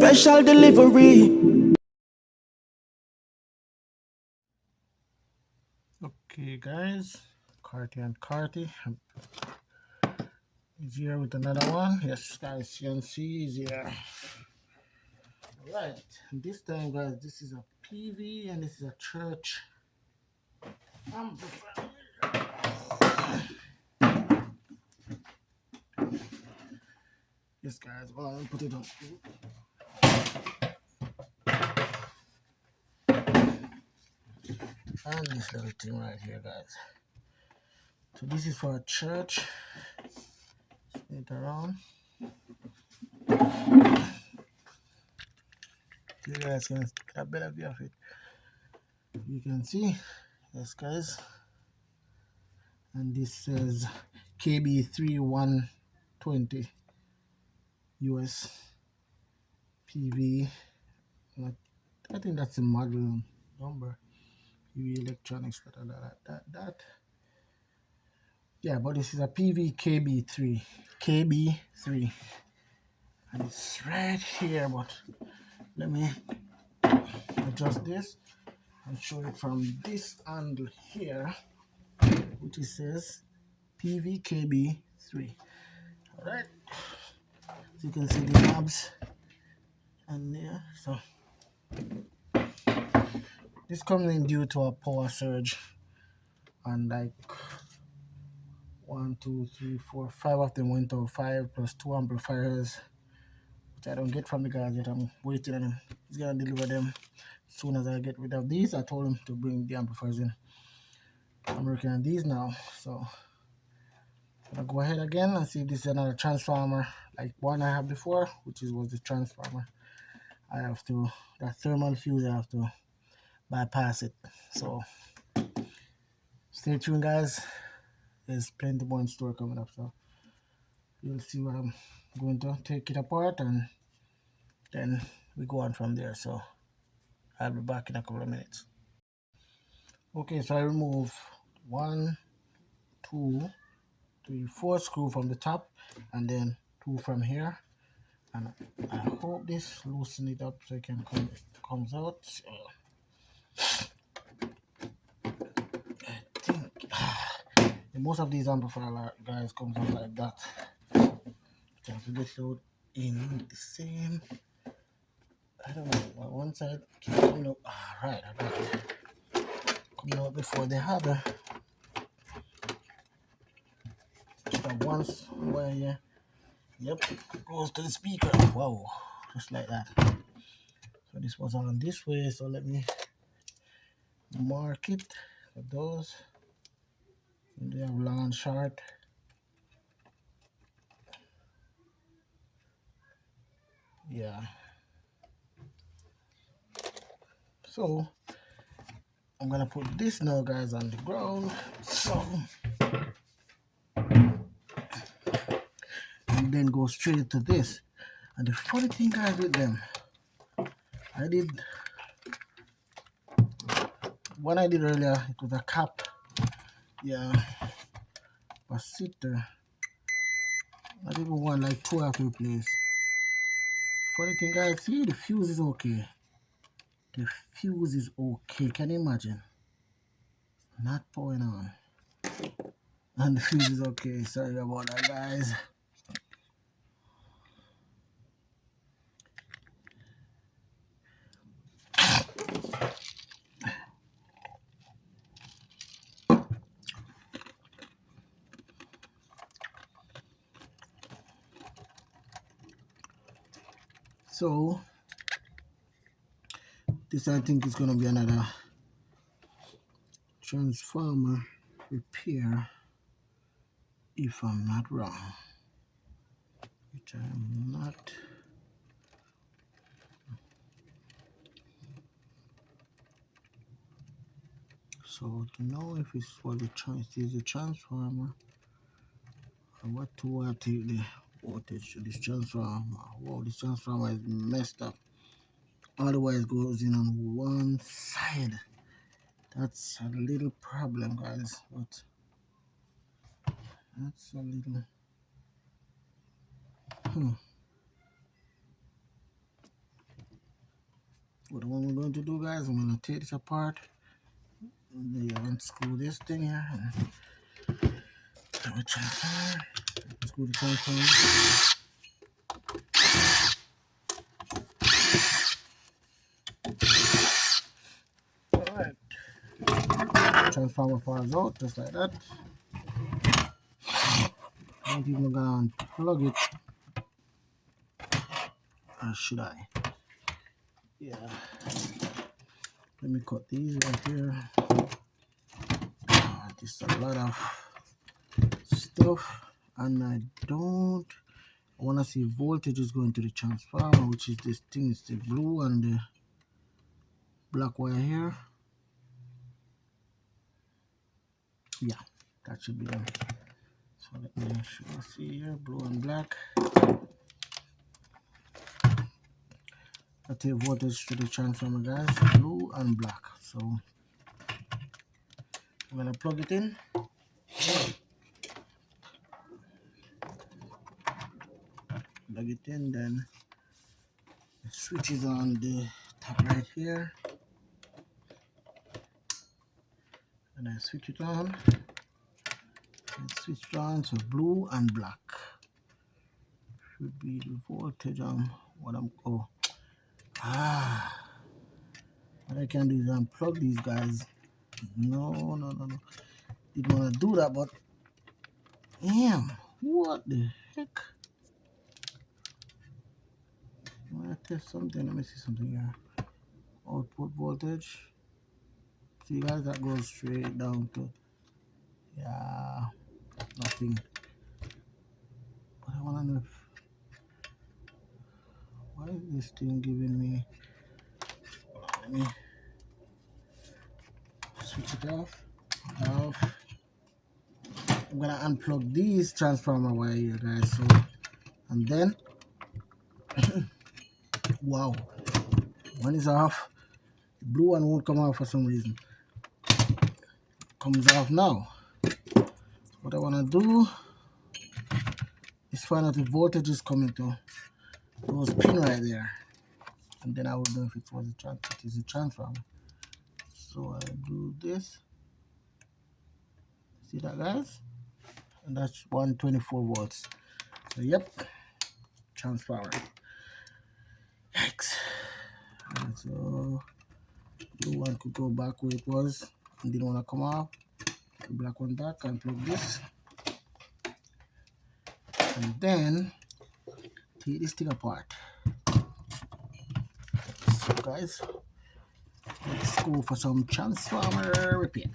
special delivery. Okay guys, Carty&Carty is here with another one. Yes guys, CNC is here. Alright, this time guys, this is a Peavey and this is a church amplifier. Yes guys, well, I'll put it on. And this little thing right here guys. So this is for a church. Spin it around. You guys can get a better view of it. You can see, yes guys. And this says KB3120 US PV. I think that's the model number. PV electronics, that. Yeah, but this is a PV KB3, and it's right here. But let me adjust this and show it from this angle here, which it says PV KB3. All right, so you can see the knobs and there. So this comes in due to a power surge, and like 1, 2, 3, 4, 5 of them went out. 5 plus 2 amplifiers, which I don't get from the guys yet. I'm waiting on him. He's gonna deliver them as soon as I get rid of these. I told him to bring the amplifiers in. I'm working on these now, so I'll go ahead again and see if this is another transformer like one I had before, which was the transformer. I have to, that thermal fuse, I have to bypass it. So stay tuned guys, there's plenty more in store coming up, so you'll see what I'm going to take it apart, and then we go on from there. So I'll be back in a couple of minutes. Okay, so I remove 1, 2, 3, 4 screws from the top, and then 2 from here, and I hope this loosen it up so it can comes out. So I think most of these amplifier guys comes out like that. So I have to get it out in the same. I don't know. One side keeps coming up. Right, I got it. Coming out before the other. That once where yeah. Yep, goes to the speaker. Wow, just like that. So this was on this way. So let me mark it for those. And they have long and short. Yeah. So I'm gonna put this now, guys, on the ground. So and then go straight to this. And the funny thing, guys, with them, I did what I did earlier. It was a cap, yeah, capacitor. I did one like 2 have to replace. Funny thing, guys, see the fuse is okay. The fuse is okay. Can you imagine? Not pouring on, and the fuse is okay. Sorry about that, guys. So this, I think, is gonna be another transformer repair, if I'm not wrong, which I'm not. So to know if it's what the is a transformer or what to take the voltage to this transformer. Wow, this transformer is messed up. Otherwise goes in on one side. That's a little problem, guys. But that's a little What I'm going to do, guys, I'm going to take this apart. Unscrew this thing here. Unscrew the transformer. Alright. Transformer falls out just like that. I'm not even gonna unplug it. Or should I? Yeah. Let me cut these right here. This is a lot of stuff, and I want to see voltage is going to the transformer, which is this thing. It's the blue and the black wire here. Yeah, that should be done. So let me see here, blue and black. I take voltage to the transformer, guys, blue and black. So I'm gonna plug it in. Plug it in, then the switch is on the top right here, and I switch it on. Switch on to blue and black. Should be the voltage on what I'm what I can do is unplug these guys. No. Didn't want to do that, but damn, what the heck? I want to test something. Let me see something here. Output voltage. See, guys, that goes straight down to nothing. But I want to know if, why is this thing giving me? Let me switch it off. I'm gonna unplug these transformer wire here, guys. So, and then wow, one is off. The blue one won't come off for some reason. Comes off now. So what I wanna do is find out if voltage is coming to those pin right there, and then I will know if it is a transformer. So I do this. See that, guys? And that's 124 volts. So yep, transformer. Yikes. Right, so blue one could go back where it was and didn't want to come off. The black one back and plug this. And then take this thing apart. So guys, let's go for some transformer repair.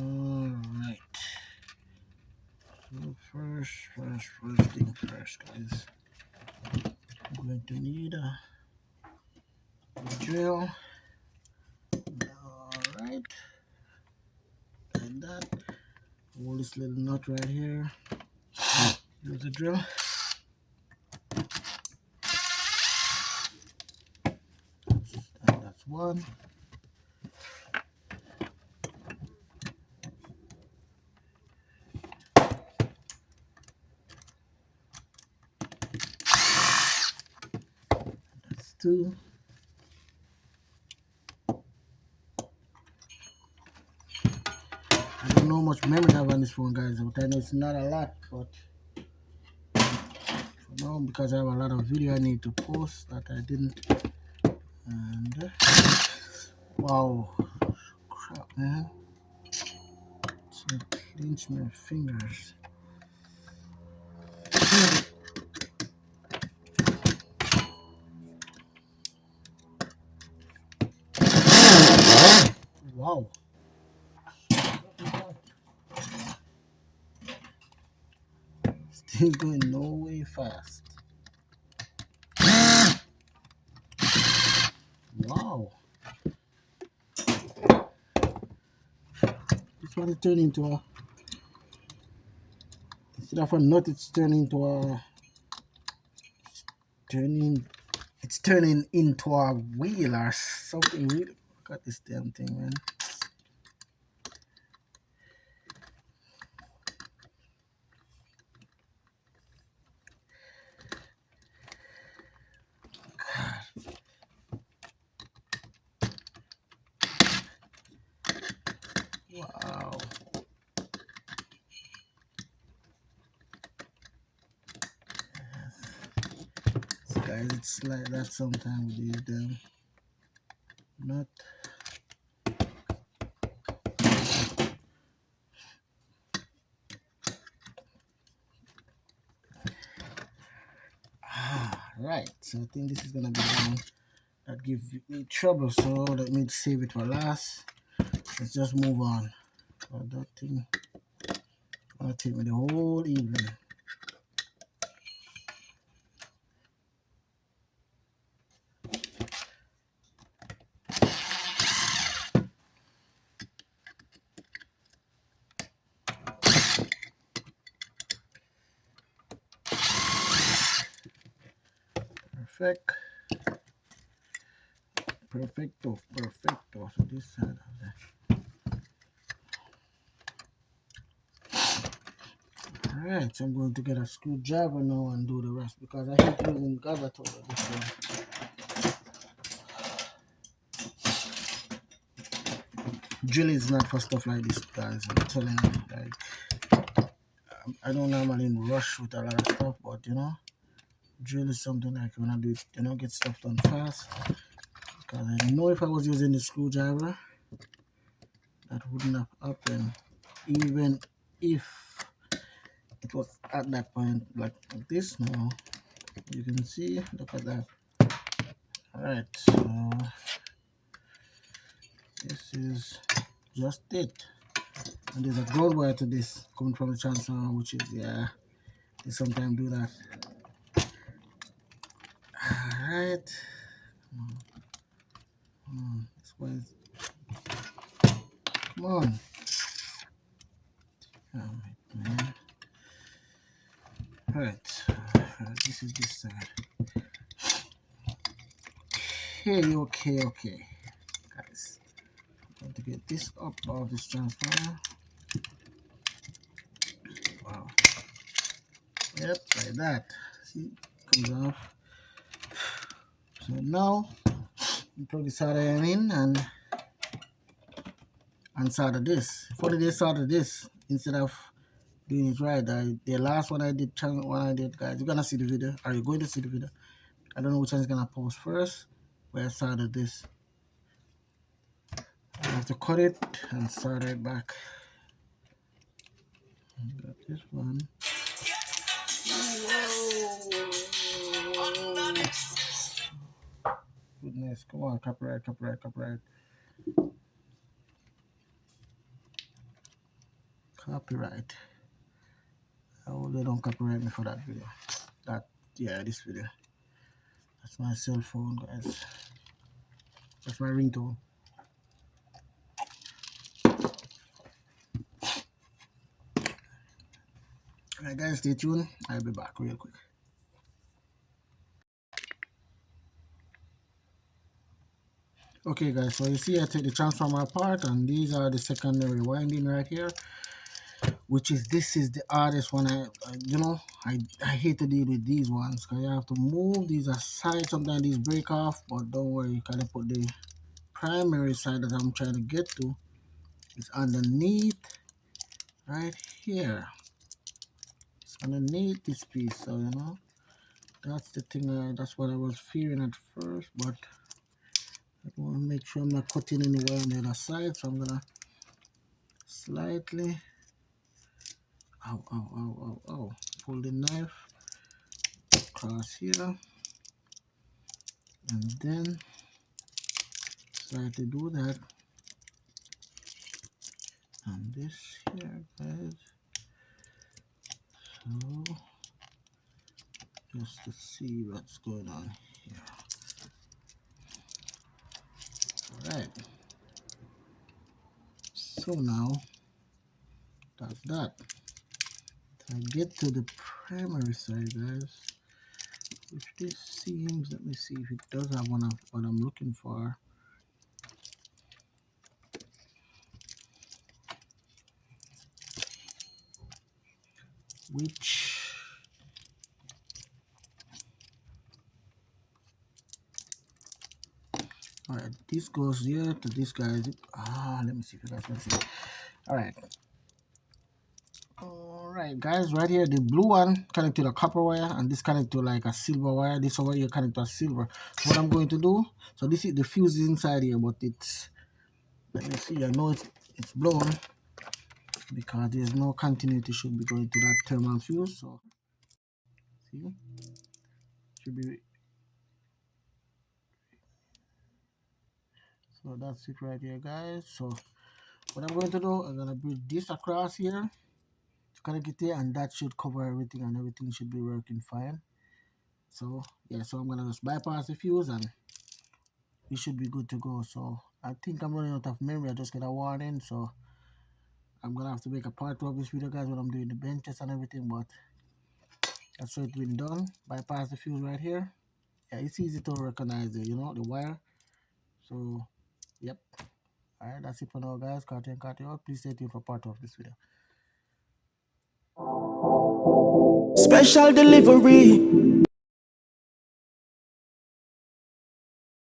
Alright. So first thing first, guys. I'm going to need a drill. Alright. And that. Hold this little nut right here. Use the drill. And that's one. That's two. I don't know how much memory I have on this phone, guys, but I know it's not a lot. But for now, because I have a lot of video I need to post that I didn't. And wow, crap, man! So clench my fingers. Wow. Still going no way fast. Wow. This one is turning into a, instead of a nut, it's turning into a, it's turning into a wheel or something. Really, look at this damn thing, man. Wow. So guys, it's like that sometimes with them. Not right. So I think this is gonna be one that gives me trouble. So let me save it for last. Let's just move on. That thing gonna take me the whole evening. Perfect. Perfecto. Perfecto. So this side of that. Alright, so I'm going to get a screwdriver now and do the rest because I hate using gabber tool this one. Drill is not for stuff like this, guys. I'm telling you, like, I don't normally rush with a lot of stuff, but you know, drill is something like when I do it, you know, get stuff done fast. Because I know if I was using the screwdriver, that wouldn't have happened, even if it was at that point like this. Now you can see, look at that. All right, so this is just it. And there's a gold wire to this coming from the transformer, which is, yeah, they sometimes do that. Alright. This one is, come on. Alright, man. Alright. This is this side. Okay. Guys, I'm going to get this up of this transformer. Wow. Yep, like that. See, comes off. So now you plug the solder in and solder this. Funny they solder this instead of doing it right. The last one I did, guys, you're gonna see the video. Are you going to see the video? I don't know which one is gonna post first. Where I soldered this. I have to cut it and solder it back. Got this one. Whoa. Goodness, come on, copyright. Copyright. I hope they don't copyright me for that video. This video. That's my cell phone, guys. That's my ringtone. Alright, guys, stay tuned. I'll be back real quick. Okay, guys, so you see I take the transformer apart, and these are the secondary winding right here, which is, this is the hardest one. I hate to deal with these ones because you have to move these aside. Sometimes these break off, but don't worry, you can put the primary side that I'm trying to get to is underneath right here. It's underneath this piece, so you know, that's the thing. That's what I was fearing at first, but I want to make sure I'm not cutting anywhere on the other side, so I'm gonna slightly pull the knife across here and then slightly do that and this here, guys. So just to see what's going on here. All right, so now that's that. I get to the primary side, guys. If this seems, let me see if it does have one of what I'm looking for. Which all right, this goes here to this guy. Let me see if you guys can see. Alright guys, right here the blue one connect to the copper wire, and this connect to like a silver wire. This over here connect to a silver. So what I'm going to do, so this is the fuse is inside here, but it's, let me see, I know it's blown because there's no continuity should be going to that thermal fuse. So see, should be, so that's it right here guys. So what I'm going to do, I'm gonna bring this across here to connect it here, and that should cover everything, and everything should be working fine. So yeah, so I'm gonna just bypass the fuse and we should be good to go. So I think I'm running out of memory. I just get a warning, so I'm gonna have to make a part 2 of this video guys when I'm doing the bench test and everything, but that's how it's been done. Bypass the fuse right here. Yeah, it's easy to recognize the, you know, the wire. So yep. Alright, that's it for now guys. Carty and Carty out. Please stay tuned for part 2 of this video. Special delivery.